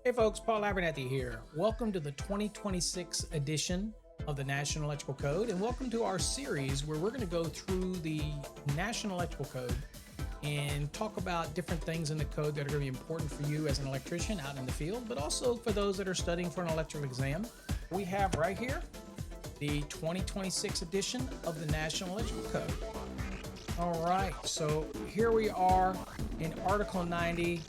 Hey folks, Paul Abernathy here. Welcome to the 2026 edition of the National Electrical Code, and welcome to our series where we're going to go through the National Electrical Code and talk about different things in the code that are going to be important for you as an electrician out in the field, but also for those that are studying for an electrical exam. We have right here the 2026 edition of the National Electrical Code. All right, so here we are in Article 90.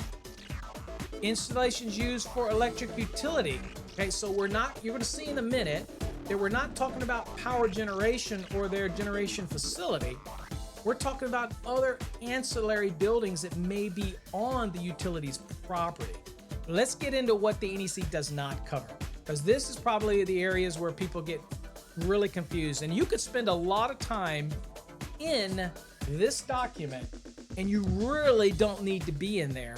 Installations used for electric utility. Okay, so you're going to see in a minute that we're not talking about power generation or their generation facility. We're talking about other ancillary buildings that may be on the utility's property. Let's get into what the NEC does not cover, because this is probably the areas where people get really confused, and you could spend a lot of time in this document and you really don't need to be in there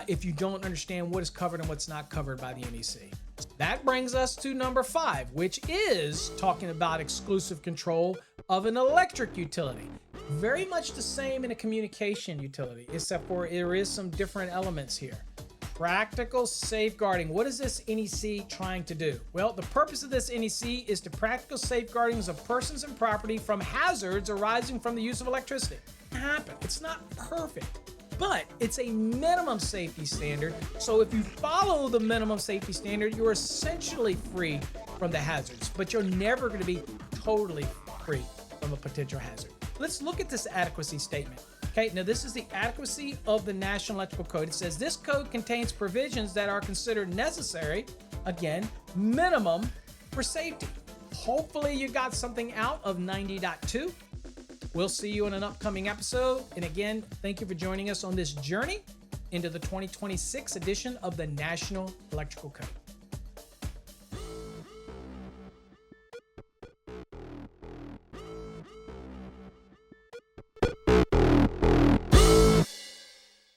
if you don't understand what is covered and what's not covered by the NEC. That brings us to number 5, which is talking about exclusive control of an electric utility. Very much the same in a communication utility, except for there is some different elements here. Practical safeguarding. What is this NEC trying to do? Well, the purpose of this NEC is to practical safeguardings of persons and property from hazards arising from the use of electricity. It's not perfect, but it's a minimum safety standard. So if you follow the minimum safety standard, you're essentially free from the hazards, but you're never going to be totally free from a potential hazard. Let's look at this adequacy statement. Okay, now this is the adequacy of the National Electrical Code. It says this code contains provisions that are considered necessary, again, minimum for safety. Hopefully you got something out of 90.2. We'll see you in an upcoming episode. And again, thank you for joining us on this journey into the 2026 edition of the National Electrical Code.